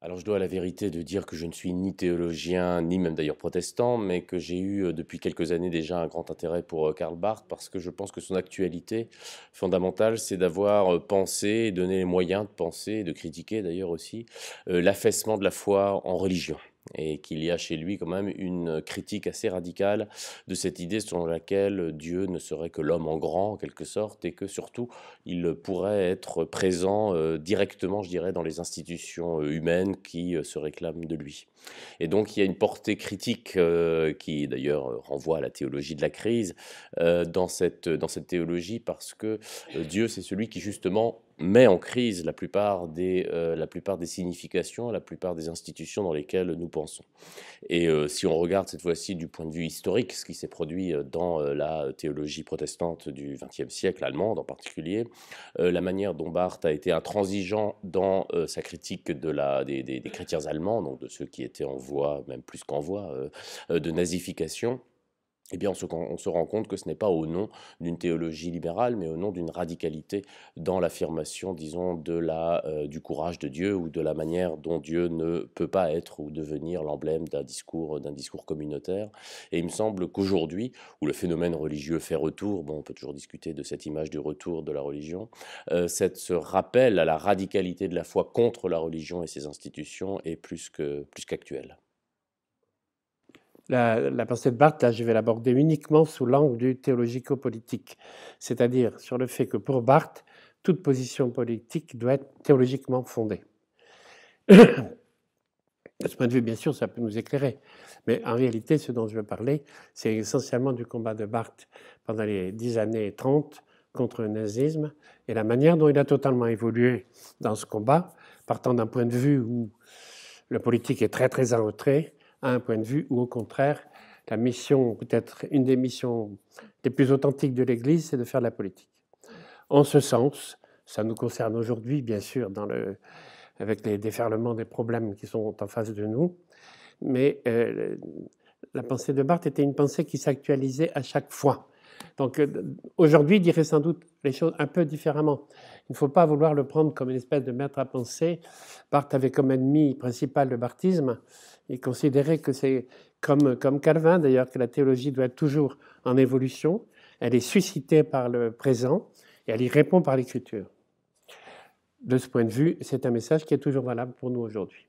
Alors je dois à la vérité de dire que je ne suis ni théologien, ni même d'ailleurs protestant, mais que j'ai eu depuis quelques années déjà un grand intérêt pour Karl Barth, parce que je pense que son actualité fondamentale, c'est d'avoir pensé et donné les moyens de penser, et de critiquer d'ailleurs aussi, l'affaissement de la foi en religion. Et qu'il y a chez lui quand même une critique assez radicale de cette idée selon laquelle Dieu ne serait que l'homme en grand, en quelque sorte, et que surtout il pourrait être présent directement, je dirais, dans les institutions humaines qui se réclament de lui. Et donc il y a une portée critique qui d'ailleurs renvoie à la théologie de la crise dans cette théologie, parce que Dieu, c'est celui qui justement met en crise la plupart des significations, la plupart des institutions dans lesquelles nous pensons. Et si on regarde cette fois-ci du point de vue historique, ce qui s'est produit dans la théologie protestante du XXe siècle, allemande en particulier, la manière dont Barth a été intransigeant dans sa critique des chrétiens allemands, donc de ceux qui étaient en voie, même plus qu'en voie, de nazification, eh bien, on se rend compte que ce n'est pas au nom d'une théologie libérale, mais au nom d'une radicalité dans l'affirmation, disons, du courage de Dieu, ou de la manière dont Dieu ne peut pas être ou devenir l'emblème d'un discours communautaire. Et il me semble qu'aujourd'hui, où le phénomène religieux fait retour, bon, on peut toujours discuter de cette image du retour de la religion, ce rappel à la radicalité de la foi contre la religion et ses institutions est plus qu'actuel. La pensée de Barth, là, je vais l'aborder uniquement sous l'angle du théologico-politique, c'est-à-dire sur le fait que pour Barth, toute position politique doit être théologiquement fondée. De ce point de vue, bien sûr, ça peut nous éclairer, mais en réalité, ce dont je veux parler, c'est essentiellement du combat de Barth pendant les 10 années 30 contre le nazisme, et la manière dont il a totalement évolué dans ce combat, partant d'un point de vue où le politique est très très en retrait, à un point de vue où, au contraire, la mission, peut-être une des missions les plus authentiques de l'Église, c'est de faire de la politique. En ce sens, ça nous concerne aujourd'hui, bien sûr, avec les déferlements des problèmes qui sont en face de nous, mais la pensée de Barth était une pensée qui s'actualisait à chaque fois. Donc aujourd'hui, il dirait sans doute les choses un peu différemment. Il ne faut pas vouloir le prendre comme une espèce de maître à penser. Barth avait comme ennemi principal le barthisme. Il considérait que c'est comme Calvin d'ailleurs, que la théologie doit être toujours en évolution. Elle est suscitée par le présent et elle y répond par l'écriture. De ce point de vue, c'est un message qui est toujours valable pour nous aujourd'hui.